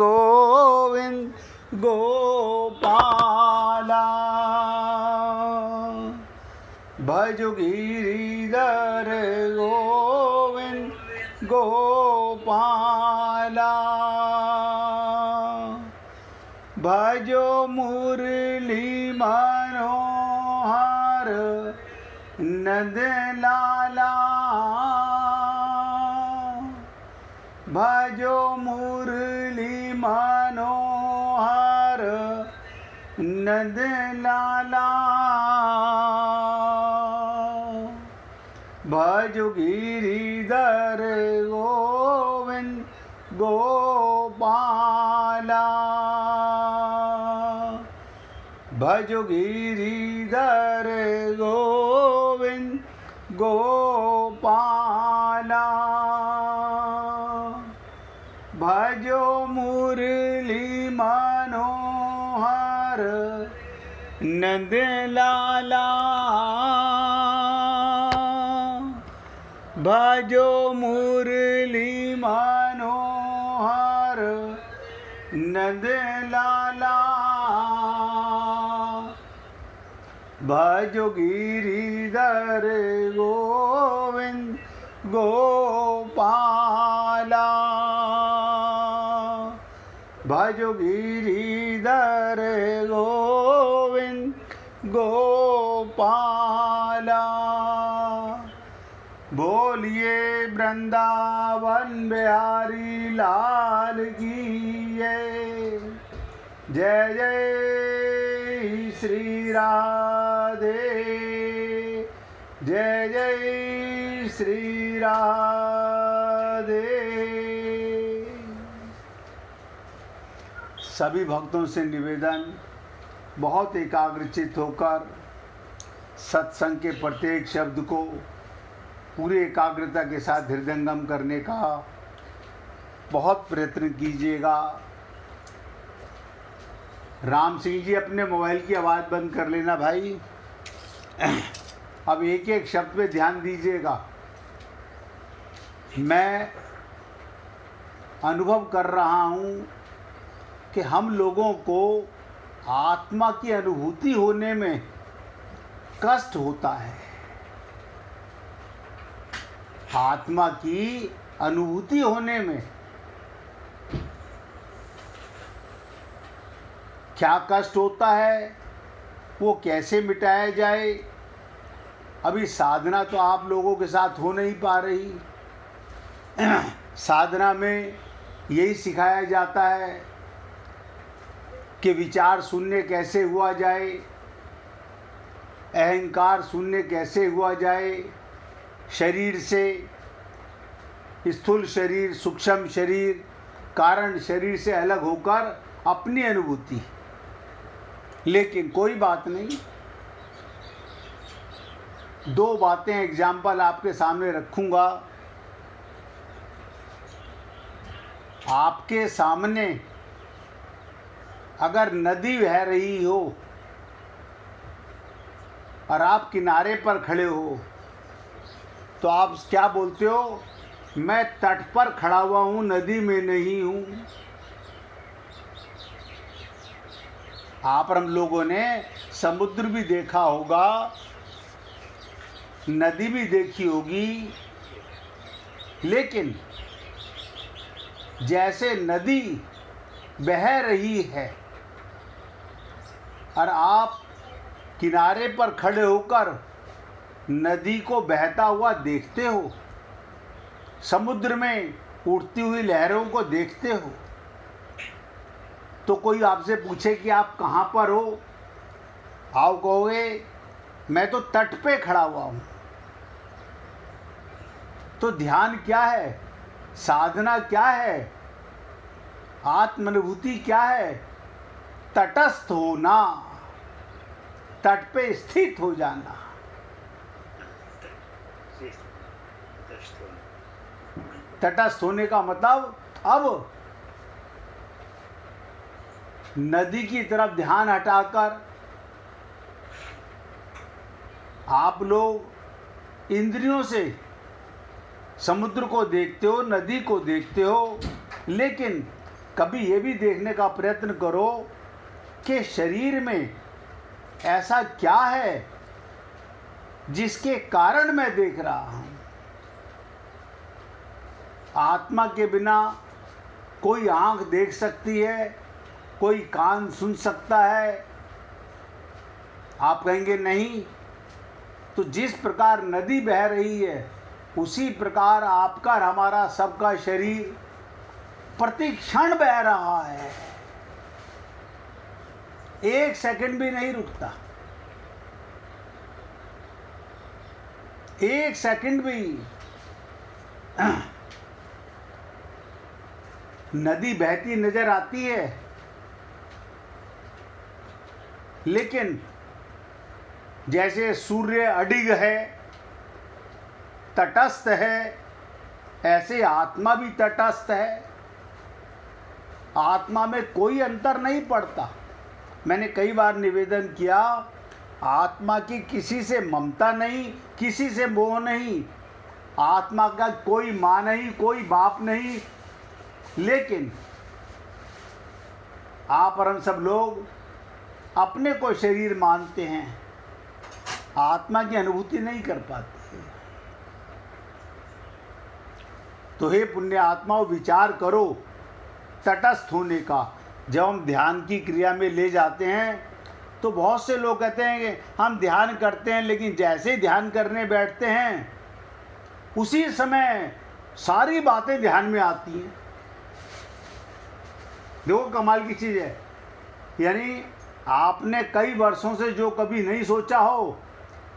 गोविंद गोपाला भजो गिरिधर गोविंद गोपाला भजो मुरली मनोहर नंद लाला भजो मुरली मनोहर नंद लाला भजो गिरिधर गोविंद गोपाला भजो गिरिधर गोविंद गोपाला भजो मुरली मनोहर नंद लाला भजो मुरली मनोहर नंद लाला भजो गिरिधर गोविंद गोपाला भजो गिरिधर गोविंद गोपाला बोलिए वृंदावन बिहारी लाल की जय जय श्री राधे जय जय श्री राधे। सभी भक्तों से निवेदन, बहुत एकाग्रचित होकर सत्संग के प्रत्येक शब्द को पूरी एकाग्रता के साथ हृदयंगम करने का बहुत प्रयत्न कीजिएगा। राम सिंह जी, अपने मोबाइल की आवाज़ बंद कर लेना भाई। अब एक एक शब्द पे ध्यान दीजिएगा। मैं अनुभव कर रहा हूँ कि हम लोगों को आत्मा की अनुभूति होने में कष्ट होता है। आत्मा की अनुभूति होने में क्या कष्ट होता है, वो कैसे मिटाया जाए। अभी साधना तो आप लोगों के साथ हो नहीं पा रही। साधना में यही सिखाया जाता है कि विचार शून्य कैसे हुआ जाए, अहंकार शून्य कैसे हुआ जाए, शरीर से स्थूल शरीर, सूक्ष्म शरीर, कारण शरीर से अलग होकर अपनी अनुभूति। लेकिन कोई बात नहीं, दो बातें एग्जाम्पल आपके सामने रखूंगा। आपके सामने अगर नदी बह रही हो और आप किनारे पर खड़े हो तो आप क्या बोलते हो? मैं तट पर खड़ा हुआ हूँ, नदी में नहीं हूँ। आप हम लोगों ने समुद्र भी देखा होगा, नदी भी देखी होगी, लेकिन जैसे नदी बह रही है और आप किनारे पर खड़े होकर नदी को बहता हुआ देखते हो, समुद्र में उठती हुई लहरों को देखते हो, तो कोई आपसे पूछे कि आप कहाँ पर हो, आप कहोगे मैं तो तट पे खड़ा हुआ हूँ। तो ध्यान क्या है, साधना क्या है, आत्मानुभूति क्या है? तटस्थ होना, तट पे स्थित हो जाना। तटस्थ होने का मतलब अब नदी की तरफ ध्यान हटाकर आप लोग इंद्रियों से समुद्र को देखते हो, नदी को देखते हो, लेकिन कभी ये भी देखने का प्रयत्न करो कि शरीर में ऐसा क्या है जिसके कारण मैं देख रहा हूं। आत्मा के बिना कोई आंख देख सकती है, कोई कान सुन सकता है? आप कहेंगे नहीं। तो जिस प्रकार नदी बह रही है उसी प्रकार आपका और हमारा सबका शरीर प्रति क्षण बह रहा है, एक सेकंड भी नहीं रुकता, एक सेकंड भी। नदी बहती नजर आती है, लेकिन जैसे सूर्य अडिग है, तटस्थ है, ऐसे आत्मा भी तटस्थ है। आत्मा में कोई अंतर नहीं पड़ता। मैंने कई बार निवेदन किया, आत्मा की किसी से ममता नहीं, किसी से मोह नहीं, आत्मा का कोई माँ नहीं, कोई बाप नहीं। लेकिन आप और हम सब लोग अपने को शरीर मानते हैं, आत्मा की अनुभूति नहीं कर पाते। तो हे पुण्य आत्माओं, विचार करो तटस्थ होने का। जब हम ध्यान की क्रिया में ले जाते हैं तो बहुत से लोग कहते हैं कि हम ध्यान करते हैं, लेकिन जैसे ध्यान करने बैठते हैं उसी समय सारी बातें ध्यान में आती हैं। देखो कमाल की चीज़ है, यानी आपने कई वर्षों से जो कभी नहीं सोचा हो,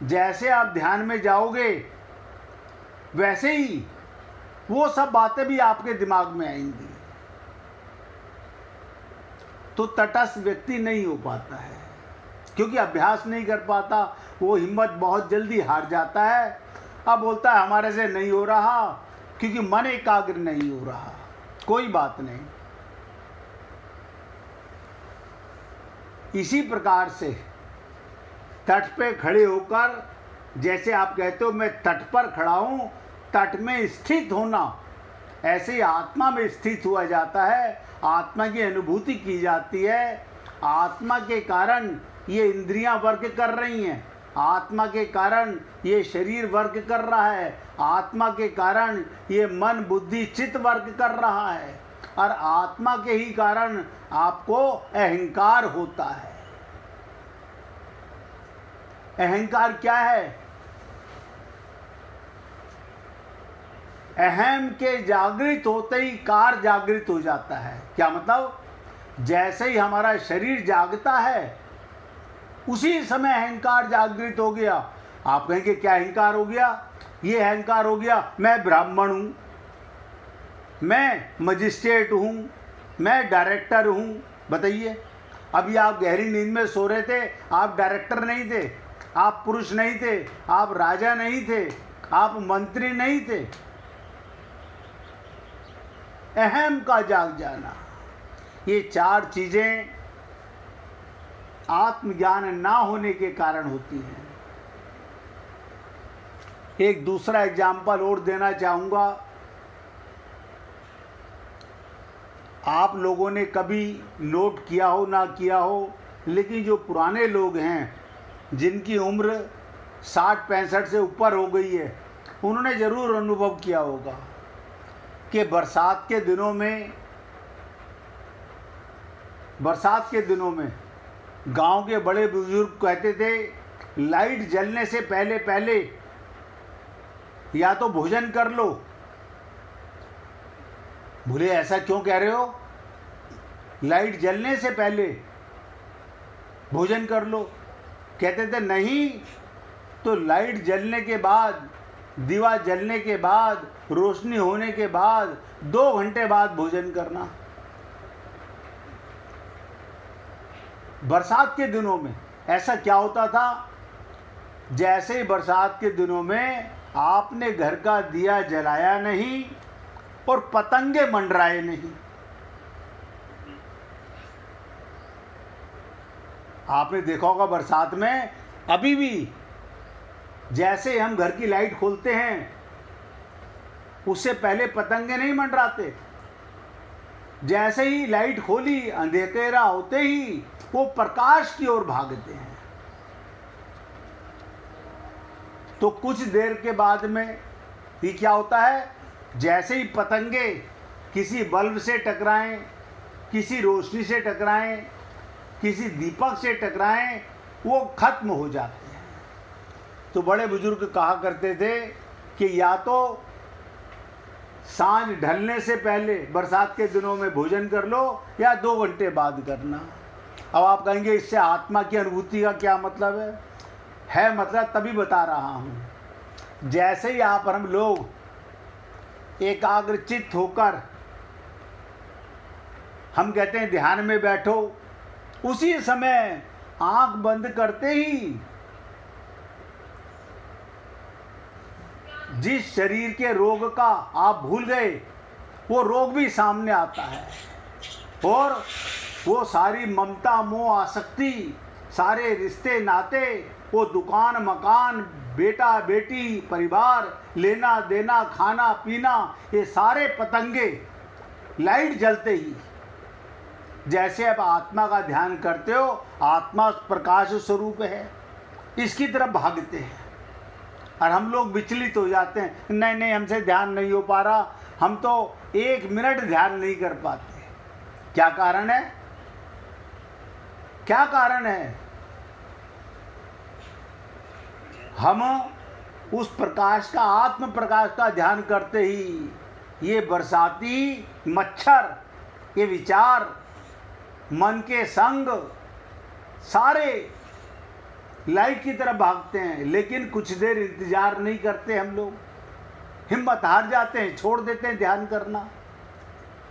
जैसे आप ध्यान में जाओगे वैसे ही वो सब बातें भी आपके दिमाग में आएंगी। तो तटस्थ व्यक्ति नहीं हो पाता है, क्योंकि अभ्यास नहीं कर पाता। वो हिम्मत बहुत जल्दी हार जाता है। अब बोलता है हमारे से नहीं हो रहा, क्योंकि मन एकाग्र नहीं हो रहा। कोई बात नहीं। इसी प्रकार से तट पे खड़े होकर, जैसे आप कहते हो मैं तट पर खड़ा हूँ, तट में स्थित होना, ऐसे ही आत्मा में स्थित हुआ जाता है। आत्मा की अनुभूति की जाती है। आत्मा के कारण ये इंद्रियां वर्क कर रही हैं, आत्मा के कारण ये शरीर वर्क कर रहा है, आत्मा के कारण ये मन बुद्धि चित्त वर्क कर रहा है, और आत्मा के ही कारण आपको अहंकार होता है। अहंकार क्या है? अहम के जागृत होते ही कार जागृत हो जाता है। क्या मतलब? जैसे ही हमारा शरीर जागता है उसी समय अहंकार जागृत हो गया। आप कहेंगे क्या अहंकार हो गया? ये अहंकार हो गया मैं ब्राह्मण हूँ, मैं मजिस्ट्रेट हूँ, मैं डायरेक्टर हूँ। बताइए, अभी आप गहरी नींद में सो रहे थे, आप डायरेक्टर नहीं थे, आप पुरुष नहीं थे, आप राजा नहीं थे, आप मंत्री नहीं थे। अहम का जाग जाना, ये चार चीजें आत्मज्ञान ना होने के कारण होती हैं। एक दूसरा एग्जाम्पल और देना चाहूँगा। आप लोगों ने कभी नोट किया हो ना किया हो, लेकिन जो पुराने लोग हैं जिनकी उम्र 60-65 से ऊपर हो गई है, उन्होंने ज़रूर अनुभव किया होगा कि बरसात के दिनों में गांव के बड़े बुजुर्ग कहते थे लाइट जलने से पहले पहले या तो भोजन कर लो। बोले ऐसा क्यों कह रहे हो? लाइट जलने से पहले भोजन कर लो। कहते थे नहीं, तो लाइट जलने के बाद, दिवा जलने के बाद, रोशनी होने के बाद 2 घंटे बाद भोजन करना। बरसात के दिनों में ऐसा क्या होता था? जैसे ही बरसात के दिनों में आपने घर का दिया जलाया नहीं और पतंगे मंडराए नहीं, आपने देखा होगा बरसात में अभी भी जैसे हम घर की लाइट खोलते हैं उससे पहले पतंगे नहीं मंडराते। जैसे ही लाइट खोली, अंधेरा होते ही वो प्रकाश की ओर भागते हैं। तो कुछ देर के बाद में ये क्या होता है, जैसे ही पतंगे किसी बल्ब से टकराएं, किसी रोशनी से टकराएं, किसी दीपक से टकराएं, वो खत्म हो जाते हैं। तो बड़े बुजुर्ग कहा करते थे कि या तो सांझ ढलने से पहले बरसात के दिनों में भोजन कर लो या 2 घंटे बाद करना। अब आप कहेंगे इससे आत्मा की अनुभूति का क्या मतलब है मतलब तभी बता रहा हूँ। जैसे ही आप हम लोग एकाग्रचित्त होकर हम कहते हैं ध्यान में बैठो, उसी समय आंख बंद करते ही जिस शरीर के रोग का आप भूल गए वो रोग भी सामने आता है, और वो सारी ममता मोह आसक्ति, सारे रिश्ते नाते, वो दुकान मकान, बेटा बेटी, परिवार, लेना देना, खाना पीना, ये सारे पतंगे लाइट जलते ही जैसे अब आत्मा का ध्यान करते हो, आत्मा प्रकाश स्वरूप है, इसकी तरफ भागते हैं। और हम लोग विचलित हो जाते हैं, नहीं नहीं हमसे ध्यान नहीं हो पा रहा, हम तो 1 मिनट ध्यान नहीं कर पाते। क्या कारण है? क्या कारण है? हम उस प्रकाश का, आत्म प्रकाश का ध्यान करते ही ये बरसाती मच्छर, ये विचार, मन के संग सारे लाइट की तरफ भागते हैं। लेकिन कुछ देर इंतजार नहीं करते, हम लोग हिम्मत हार जाते हैं, छोड़ देते हैं ध्यान करना।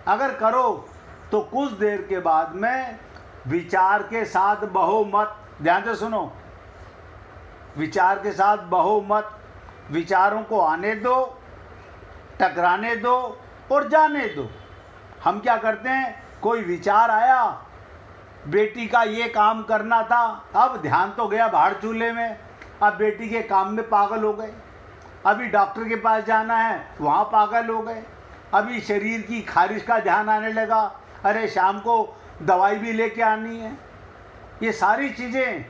अगर करो तो कुछ देर के बाद में विचार के साथ बहो मत, ध्यान से सुनो, विचार के साथ बहो मत, विचारों को आने दो, टकराने दो और जाने दो। हम क्या करते हैं, कोई विचार आया, बेटी का ये काम करना था, अब ध्यान तो गया भाड़ चूल्हे में, अब बेटी के काम में पागल हो गए, अभी डॉक्टर के पास जाना है वहाँ पागल हो गए, अभी शरीर की खारिश का ध्यान आने लगा, अरे शाम को दवाई भी लेके आनी है। ये सारी चीज़ें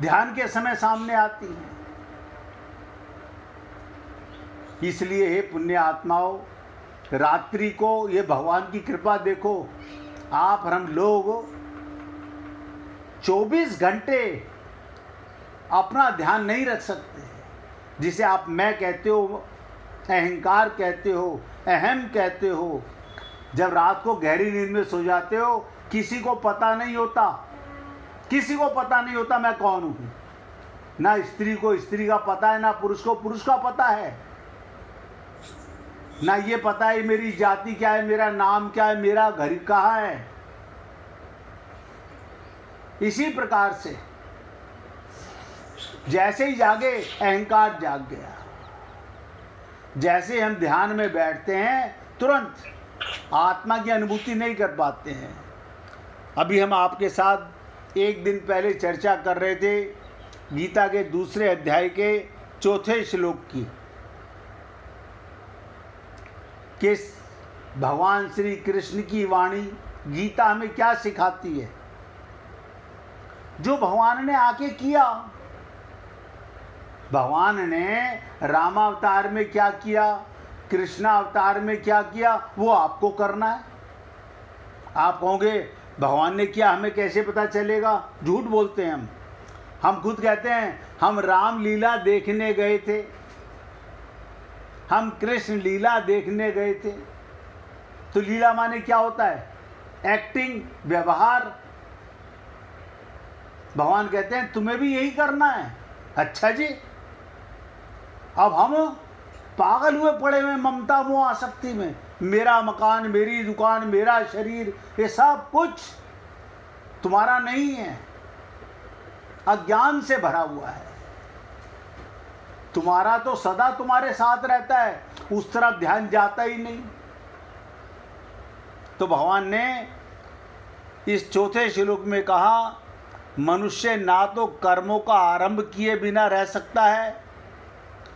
ध्यान के समय सामने आती हैं। इसलिए हे पुण्य आत्माओं, रात्रि को ये भगवान की कृपा देखो, आप और हम लोग 24 घंटे अपना ध्यान नहीं रख सकते। जिसे आप मैं कहते हो, अहंकार कहते हो, अहम कहते हो, जब रात को गहरी नींद में सो जाते हो, किसी को पता नहीं होता, किसी को पता नहीं होता मैं कौन हूँ। ना स्त्री को स्त्री का पता है, ना पुरुष को पुरुष का पता है, ना ये पता है मेरी जाति क्या है, मेरा नाम क्या है, मेरा घर कहाँ है। इसी प्रकार से जैसे ही जागे अहंकार जाग गया। जैसे हम ध्यान में बैठते हैं तुरंत आत्मा की अनुभूति नहीं कर पाते हैं। अभी हम आपके साथ एक दिन पहले चर्चा कर रहे थे गीता के 2 अध्याय के 4 श्लोक की, कि भगवान श्री कृष्ण की वाणी गीता हमें क्या सिखाती है, जो भगवान ने आके किया। भगवान ने रामावतार में क्या किया, कृष्णा अवतार में क्या किया, वो आपको करना है। आप कहोगे भगवान ने किया हमें कैसे पता चलेगा, झूठ बोलते हैं हम खुद कहते हैं हम राम लीला देखने गए थे, हम कृष्ण लीला देखने गए थे। तो लीला माने क्या होता है, एक्टिंग, व्यवहार। भगवान कहते हैं तुम्हें भी यही करना है। अच्छा जी, अब हम पागल हुए पड़े हुए ममता मोह आसक्ति में, मेरा मकान, मेरी दुकान, मेरा शरीर, ये सब कुछ तुम्हारा नहीं है, अज्ञान से भरा हुआ है। तुम्हारा तो सदा तुम्हारे साथ रहता है, उस तरफ ध्यान जाता ही नहीं। तो भगवान ने इस 4 श्लोक में कहा, मनुष्य ना तो कर्मों का आरंभ किए बिना रह सकता है,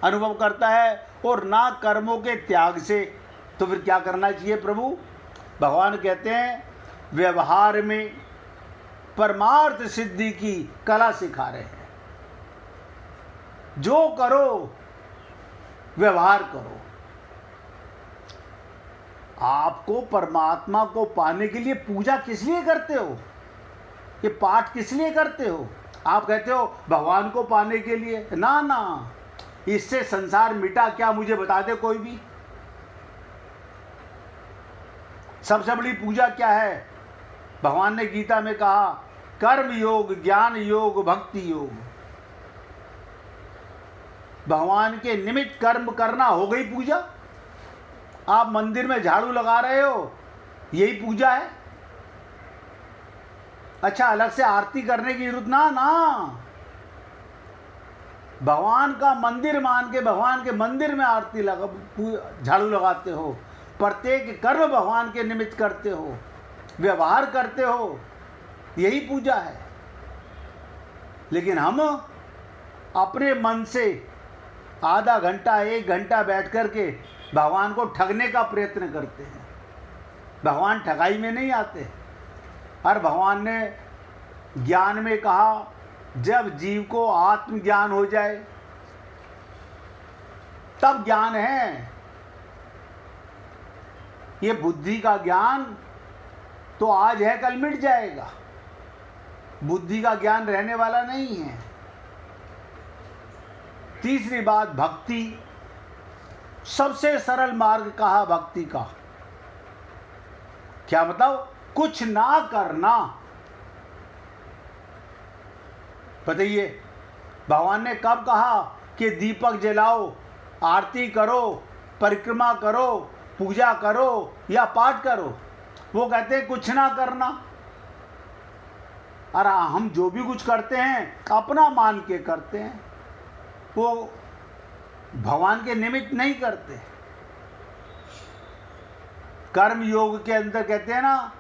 अनुभव करता है, और ना कर्मों के त्याग से। तो फिर क्या करना चाहिए प्रभु, भगवान कहते हैं व्यवहार में परमार्थ सिद्धि की कला सिखा रहे हैं। जो करो व्यवहार करो। आपको परमात्मा को पाने के लिए पूजा किस लिए करते हो? ये पाठ किस लिए करते हो? आप कहते हो भगवान को पाने के लिए। ना ना, इससे संसार मिटा क्या मुझे बता दे कोई भी। सबसे बड़ी पूजा क्या है? भगवान ने गीता में कहा कर्म योग, ज्ञान योग, भक्ति योग। भगवान के निमित्त कर्म करना हो गई पूजा। आप मंदिर में झाड़ू लगा रहे हो, यही पूजा है। अच्छा, अलग से आरती करने की जरूरत ना। भगवान का मंदिर मान के भगवान के मंदिर में आरती झाड़ू लगाते हो। प्रत्येक कर्म भगवान के निमित्त करते हो, व्यवहार करते हो, यही पूजा है। लेकिन हम अपने मन से आधा घंटा 1 घंटा बैठ कर के भगवान को ठगने का प्रयत्न करते हैं। भगवान ठगाई में नहीं आते। और भगवान ने ज्ञान में कहा जब जीव को आत्मज्ञान हो जाए तब ज्ञान है। ये बुद्धि का ज्ञान तो आज है कल मिट जाएगा। बुद्धि का ज्ञान रहने वाला नहीं है। तीसरी बात, भक्ति। सबसे सरल मार्ग कहा भक्ति का। क्या मतलब? कुछ ना करना। बताइए, भगवान ने कब कहा कि दीपक जलाओ, आरती करो, परिक्रमा करो, पूजा करो या पाठ करो? वो कहते हैं कुछ ना करना। और हम जो भी कुछ करते हैं अपना मान के करते हैं, वो भगवान के निमित्त नहीं करते। कर्म योग के अंदर कहते हैं ना,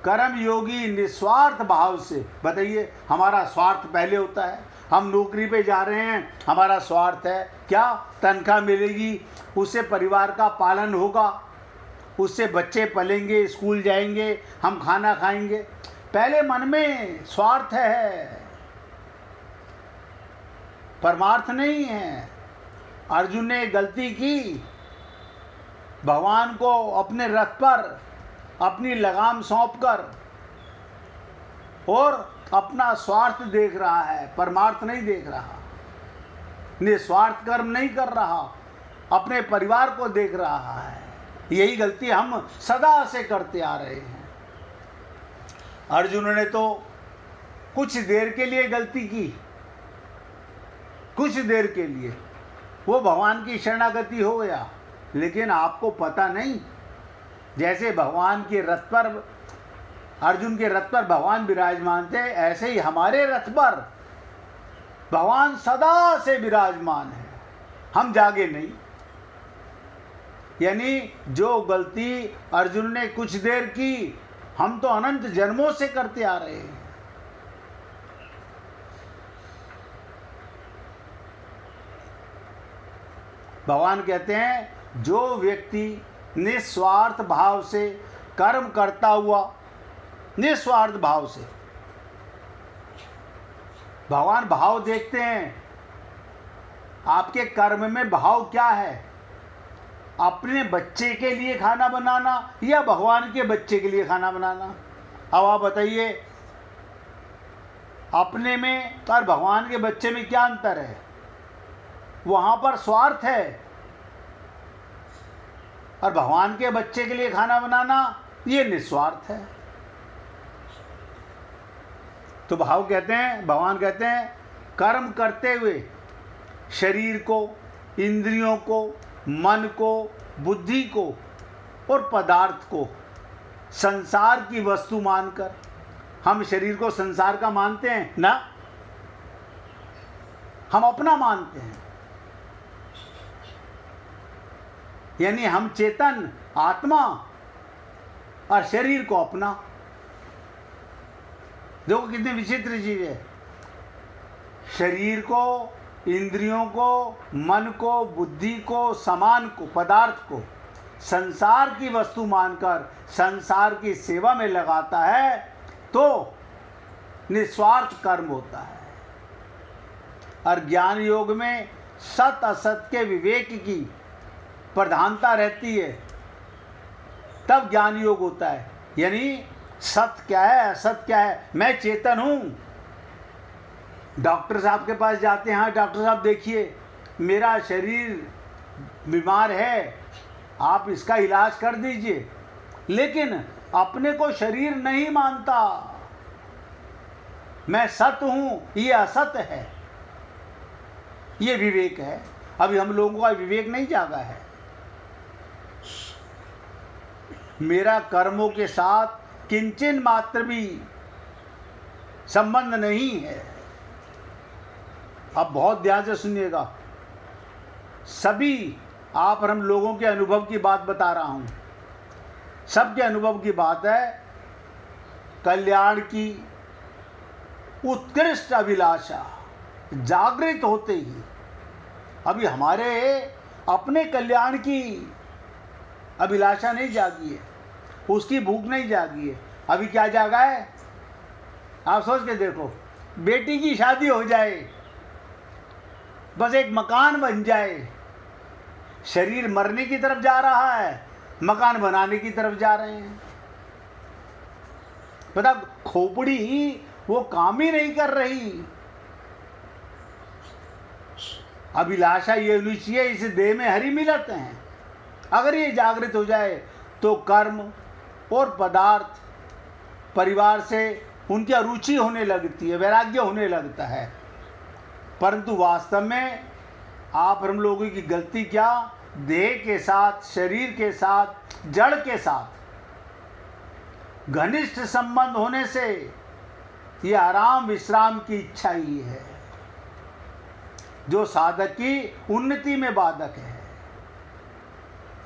कर्म योगी निस्वार्थ भाव से। बताइए, हमारा स्वार्थ पहले होता है। हम नौकरी पे जा रहे हैं, हमारा स्वार्थ है क्या? तनख्वाह मिलेगी, उससे परिवार का पालन होगा, उससे बच्चे पलेंगे, स्कूल जाएंगे, हम खाना खाएंगे। पहले मन में स्वार्थ है, परमार्थ नहीं है। अर्जुन ने गलती की, भगवान को अपने रथ पर अपनी लगाम सौंपकर और अपना स्वार्थ देख रहा है, परमार्थ नहीं देख रहा। निस्वार्थ कर्म नहीं कर रहा, अपने परिवार को देख रहा है। यही गलती हम सदा से करते आ रहे हैं। अर्जुन ने तो कुछ देर के लिए गलती की, कुछ देर के लिए वो भगवान की शरणागति हो गया। लेकिन आपको पता नहीं, जैसे भगवान के रथ पर, अर्जुन के रथ पर भगवान विराजमान थे, ऐसे ही हमारे रथ पर भगवान सदा से विराजमान है। हम जागे नहीं। यानी जो गलती अर्जुन ने कुछ देर की, हम तो अनंत जन्मों से करते आ रहे हैं। भगवान कहते हैं जो व्यक्ति निस्वार्थ भाव से कर्म करता हुआ, निस्वार्थ भाव से, भगवान भाव देखते हैं आपके कर्म में भाव क्या है। अपने बच्चे के लिए खाना बनाना या भगवान के बच्चे के लिए खाना बनाना? अब आप बताइए, अपने में और भगवान के बच्चे में क्या अंतर है? वहां पर स्वार्थ है, और भगवान के बच्चे के लिए खाना बनाना ये निस्वार्थ है। तो भाव कहते हैं, भगवान कहते हैं कर्म करते हुए शरीर को, इंद्रियों को, मन को, बुद्धि को और पदार्थ को संसार की वस्तु मानकर, हम शरीर को संसार का मानते हैं ना, हम अपना मानते हैं। यानी हम चेतन आत्मा और शरीर को अपना। देखो कितनी विचित्र चीज है। शरीर को, इंद्रियों को, मन को, बुद्धि को, सामान को, पदार्थ को संसार की वस्तु मानकर संसार की सेवा में लगाता है तो निस्वार्थ कर्म होता है। और ज्ञान योग में सत असत के विवेक की प्रधानता रहती है, तब ज्ञान योग होता है। यानी सत्य क्या है, असत क्या है। मैं चेतन हूँ। डॉक्टर साहब के पास जाते हैं, हाँ डॉक्टर साहब देखिए मेरा शरीर बीमार है, आप इसका इलाज कर दीजिए, लेकिन अपने को शरीर नहीं मानता। मैं सत्य हूँ, ये असत्य है, ये विवेक है। अभी हम लोगों का विवेक नहीं जागा है। मेरा कर्मों के साथ किंचन मात्र भी संबंध नहीं है। अब बहुत ध्यान से सुनिएगा, सभी आप और हम लोगों के अनुभव की बात बता रहा हूं। सबके अनुभव की बात है। कल्याण की उत्कृष्ट अभिलाषा जागृत होते ही, अभी हमारे अपने कल्याण की अभिलाषा नहीं जागी है, उसकी भूख नहीं जागी है। अभी क्या जागा है, आप सोच के देखो, बेटी की शादी हो जाए, बस एक मकान बन जाए। शरीर मरने की तरफ जा रहा है, मकान बनाने की तरफ जा रहे हैं। पता खोपड़ी वो काम ही नहीं कर रही। अभिलाषा ये होनी चाहिए, इस देह में हरि मिलत हैं। अगर ये जागृत हो जाए तो कर्म और पदार्थ परिवार से उनकी अरुचि होने लगती है, वैराग्य होने लगता है। परंतु वास्तव में आप हम लोगों की गलती क्या, देह के साथ, शरीर के साथ, जड़ के साथ घनिष्ठ संबंध होने से ये आराम विश्राम की इच्छा ही है जो साधक की उन्नति में बाधक है।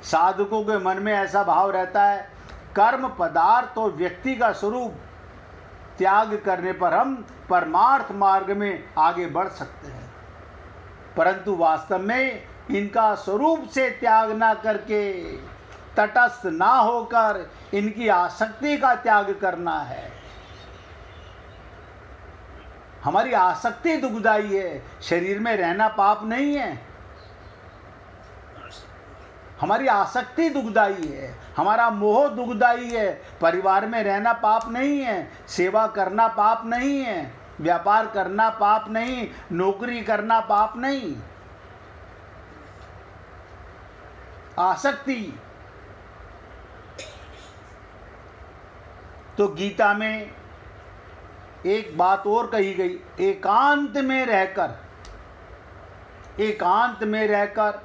साधकों के मन में ऐसा भाव रहता है, कर्म, पदार्थ और व्यक्ति का स्वरूप त्याग करने पर हम परमार्थ मार्ग में आगे बढ़ सकते हैं। परंतु वास्तव में इनका स्वरूप से त्याग ना करके, तटस्थ ना होकर इनकी आसक्ति का त्याग करना है। हमारी आसक्ति दुखदाई है। शरीर में रहना पाप नहीं है, हमारी आसक्ति दुखदाई है, हमारा मोह दुखदाई है। परिवार में रहना पाप नहीं है, सेवा करना पाप नहीं है, व्यापार करना पाप नहीं, नौकरी करना पाप नहीं। आसक्ति। तो गीता में एक बात और कही गई, एकांत में रहकर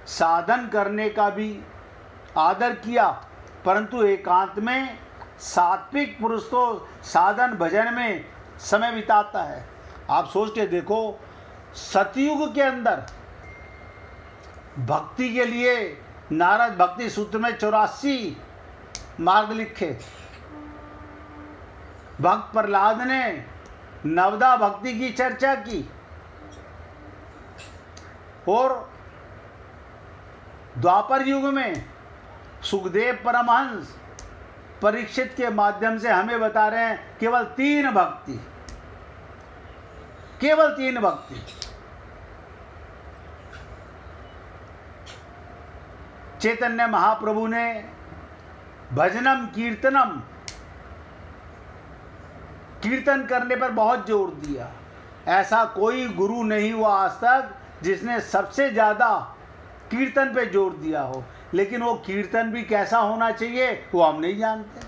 साधन करने का भी आदर किया। परंतु एकांत में सात्विक पुरुष तो साधन भजन में समय बिताता है। आप सोच के देखो, सतयुग के अंदर भक्ति के लिए नारद भक्ति सूत्र में 84 मार्ग लिखे। भक्त प्रहलाद ने नवदा भक्ति की चर्चा की और द्वापर युग में सुखदेव परमहंस परीक्षित के माध्यम से हमें बता रहे हैं केवल 3 भक्ति, केवल 3 भक्ति। चैतन्य महाप्रभु ने भजनम कीर्तनम, कीर्तन करने पर बहुत जोर दिया। ऐसा कोई गुरु नहीं हुआ आज तक जिसने सबसे ज़्यादा कीर्तन पे जोर दिया हो। लेकिन वो कीर्तन भी कैसा होना चाहिए वो हम नहीं जानते।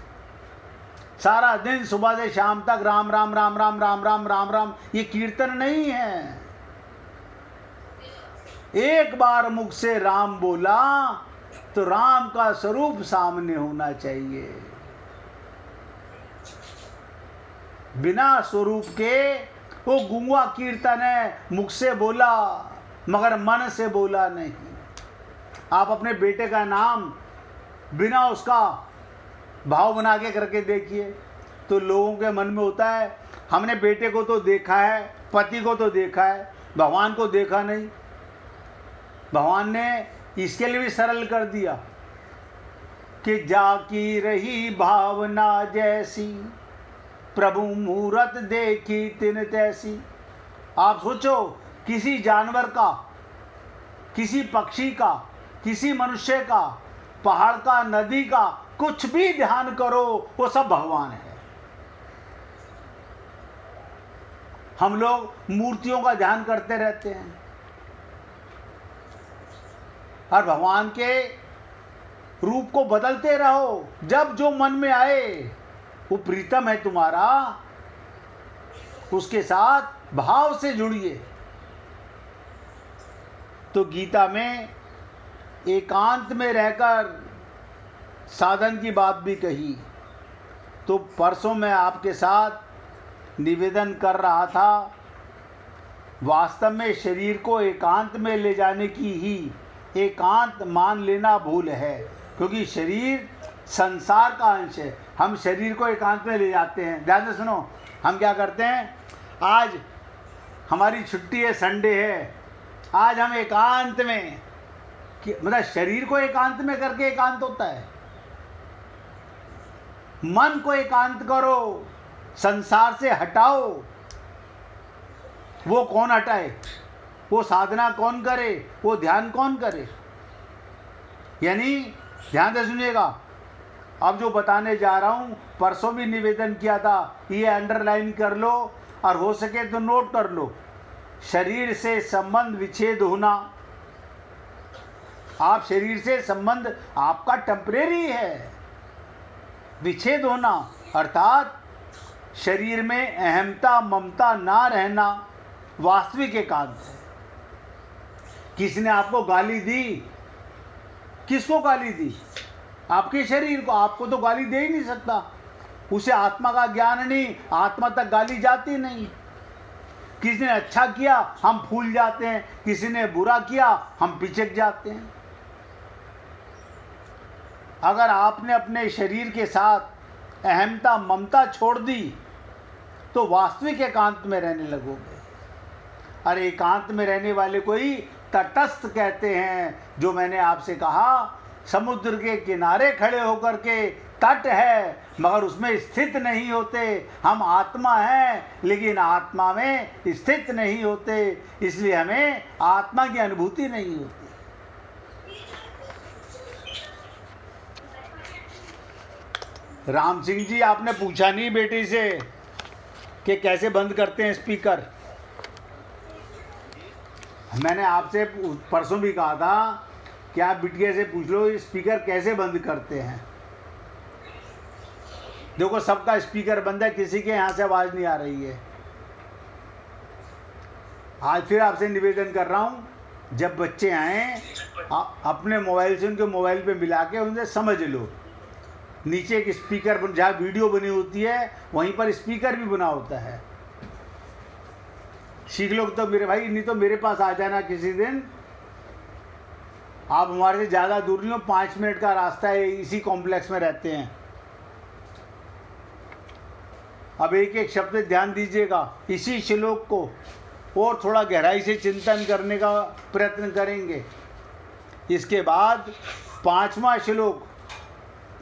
सारा दिन सुबह से शाम तक राम राम राम राम राम राम राम राम, ये कीर्तन नहीं है। एक बार मुख से राम बोला तो राम का स्वरूप सामने होना चाहिए। बिना स्वरूप के वो गूंगा कीर्तन है, मुख से बोला मगर मन से बोला नहीं। आप अपने बेटे का नाम बिना उसका भाव बना के करके देखिए तो लोगों के मन में होता है हमने बेटे को तो देखा है, पति को तो देखा है, भगवान को देखा नहीं। भगवान ने इसके लिए भी सरल कर दिया, कि जाकी रही भावना जैसी, प्रभु मूरत देखी तिन तैसी। आप सोचो, किसी जानवर का, किसी पक्षी का, किसी मनुष्य का, पहाड़ का, नदी का, कुछ भी ध्यान करो, वो सब भगवान है। हम लोग मूर्तियों का ध्यान करते रहते हैं, और भगवान के रूप को बदलते रहो। जब जो मन में आए, वो प्रीतम है तुम्हारा, उसके साथ भाव से जुड़िए। तो गीता में एकांत में रहकर साधन की बात भी कही। तो परसों मैं आपके साथ निवेदन कर रहा था, वास्तव में शरीर को एकांत में ले जाने की ही एकांत मान लेना भूल है, क्योंकि शरीर संसार का अंश है। हम शरीर को एकांत में ले जाते हैं। ध्यान से सुनो, हम क्या करते हैं, आज हमारी छुट्टी है, संडे है, आज हम एकांत में, मतलब शरीर को एकांत में करके एकांत होता है। मन को एकांत करो, संसार से हटाओ। वो कौन हटाए? वो साधना कौन करे? वो ध्यान कौन करे? यानी ध्यान से सुनिएगा, अब जो बताने जा रहा हूं, परसों भी निवेदन किया था, ये अंडरलाइन कर लो और हो सके तो नोट कर लो। शरीर से संबंध विच्छेद होना, आप शरीर से संबंध आपका टेम्परेरी है। विच्छेद होना अर्थात शरीर में अहमता ममता ना रहना वास्तविक एकांत है। किसी ने आपको गाली दी, किसको गाली दी? आपके शरीर को। आपको तो गाली दे ही नहीं सकता, उसे आत्मा का ज्ञान नहीं, आत्मा तक गाली जाती नहीं। किसी ने अच्छा किया हम फूल जाते हैं, किसी ने बुरा किया हम पिचक जाते हैं। अगर आपने अपने शरीर के साथ अहमता ममता छोड़ दी तो वास्तविक एकांत में रहने लगोगे। और एकांत में रहने वाले को ही तटस्थ कहते हैं। जो मैंने आपसे कहा, समुद्र के किनारे खड़े होकर के तट है, मगर उसमें स्थित नहीं होते। हम आत्मा हैं, लेकिन आत्मा में स्थित नहीं होते, इसलिए हमें आत्मा की अनुभूति नहीं होती। राम सिंह जी, आपने पूछा नहीं बेटी से कि कैसे बंद करते हैं स्पीकर। मैंने आपसे परसों भी कहा था कि आप बिटिया से पूछ लो स्पीकर कैसे बंद करते हैं। देखो, सबका स्पीकर बंद है, किसी के यहाँ से आवाज़ नहीं आ रही है। आज फिर आपसे निवेदन कर रहा हूँ, जब बच्चे आएँ अपने मोबाइल से उनके मोबाइल पे मिला के उनसे समझ लो। नीचे एक स्पीकर, जहाँ वीडियो बनी होती है वहीं पर स्पीकर भी बना होता है। सीख लो तो मेरे भाई, नहीं तो मेरे पास आ जाना किसी दिन। आप हमारे से ज़्यादा दूर नहीं हो, 5 मिनट का रास्ता है, इसी कॉम्प्लेक्स में रहते हैं। अब एक एक शब्द ध्यान दीजिएगा। इसी श्लोक को और थोड़ा गहराई से चिंतन करने का प्रयत्न करेंगे। इसके बाद 5वां श्लोक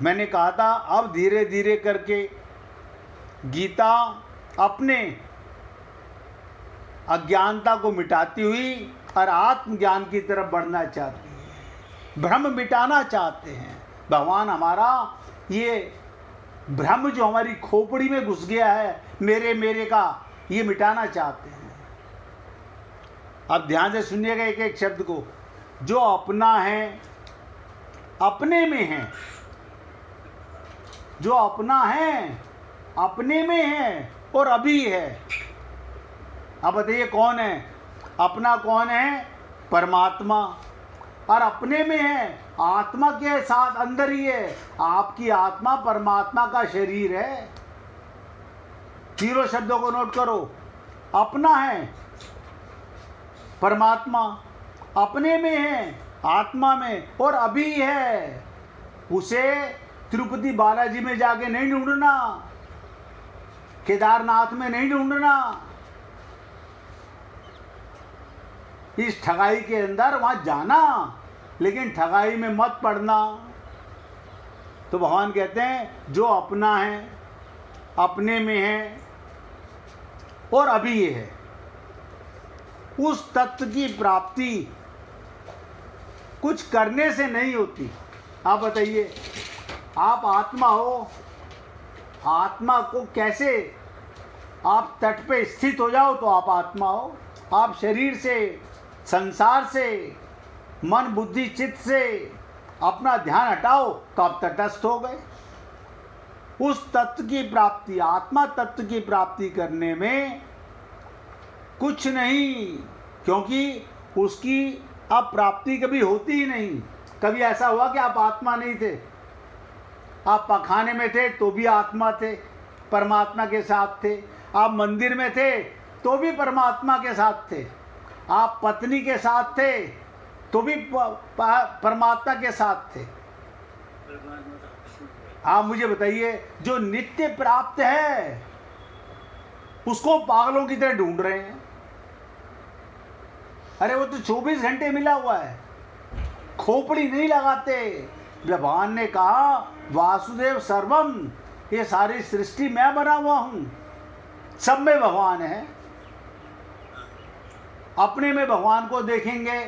मैंने कहा था, अब धीरे धीरे करके गीता अपने अज्ञानता को मिटाती हुई और आत्मज्ञान की तरफ बढ़ना चाहती है। भ्रम मिटाना चाहते हैं भगवान। हमारा ये भ्रम जो हमारी खोपड़ी में घुस गया है, मेरे मेरे का, ये मिटाना चाहते हैं। अब ध्यान से सुनिएगा एक एक शब्द को। जो अपना है, अपने में है। जो अपना है, अपने में है और अभी है। अब बताइए कौन है? अपना कौन है? परमात्मा। और अपने में है, आत्मा के साथ अंदर ही है। आपकी आत्मा परमात्मा का शरीर है। तीनों शब्दों को नोट करो। अपना है परमात्मा, अपने में है आत्मा में, और अभी है। उसे तिरुपति बालाजी में जाके नहीं ढूंढना, केदारनाथ में नहीं ढूंढना। इस ठगाई के अंदर वहां जाना, लेकिन ठगाई में मत पड़ना। तो भगवान कहते हैं जो अपना है, अपने में है और अभी ये है, उस तत्व की प्राप्ति कुछ करने से नहीं होती। आप बताइए, आप आत्मा हो, आत्मा को कैसे आप तट पे स्थित हो जाओ तो आप आत्मा हो। आप शरीर से, संसार से, मन बुद्धि चित्त से अपना ध्यान हटाओ तो आप तटस्थ हो गए। उस तत्व की प्राप्ति, आत्मा तत्व की प्राप्ति करने में कुछ नहीं, क्योंकि उसकी अब प्राप्ति कभी होती ही नहीं। कभी ऐसा हुआ कि आप आत्मा नहीं थे? आप पखाने में थे तो भी आत्मा थे, परमात्मा के साथ थे। आप मंदिर में थे तो भी परमात्मा के साथ थे। आप पत्नी के साथ थे तो भी परमात्मा के साथ थे। आप मुझे बताइए, जो नित्य प्राप्त है उसको पागलों की तरह ढूंढ रहे हैं। अरे वो तो 24 घंटे मिला हुआ है, खोपड़ी नहीं लगाते। भगवान ने कहा वासुदेव सर्वम, ये सारी सृष्टि मैं बना हुआ हूं, सब में भगवान है। अपने में भगवान को देखेंगे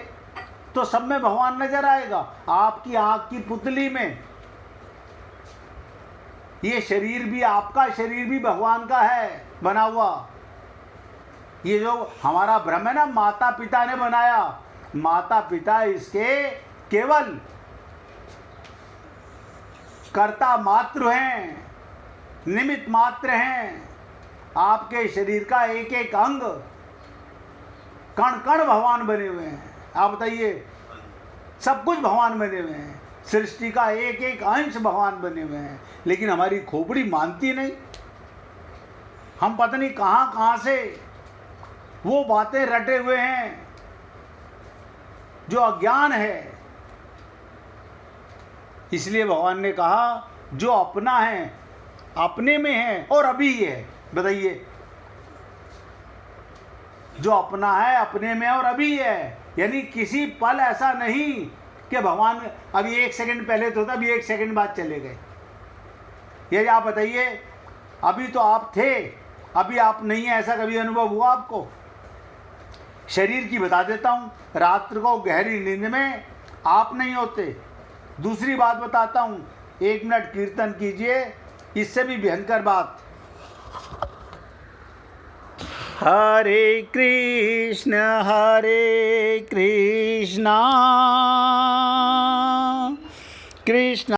तो सब में भगवान नजर आएगा। आपकी आंख की पुतली में ये शरीर भी, आपका शरीर भी भगवान का है बना हुआ। ये जो हमारा भ्रम है ना, माता पिता ने बनाया, माता पिता इसके केवल कर्ता मात्र हैं, निमित्त मात्र हैं। आपके शरीर का एक एक अंग, कण कण भगवान बने हुए हैं। आप बताइए, सब कुछ भगवान बने हुए हैं, सृष्टि का एक एक अंश भगवान बने हुए हैं। लेकिन हमारी खोपड़ी मानती नहीं। हम पता नहीं कहां कहां से वो बातें रटे हुए हैं जो अज्ञान है। इसलिए भगवान ने कहा जो अपना है, अपने में है और अभी है। बताइए, जो अपना है, अपने में और अभी है, यानी किसी पल ऐसा नहीं कि भगवान अभी 1 सेकंड पहले तो था, अभी 1 सेकंड बाद चले गए। ये आप बताइए, अभी तो आप थे, अभी आप नहीं है, ऐसा कभी अनुभव हुआ आपको? शरीर की बता देता हूँ, रात्र को गहरी नींद में आप नहीं होते। दूसरी बात बताता हूँ, 1 मिनट कीर्तन कीजिए, इससे भी भयंकर बात। हरे कृष्ण कृष्ण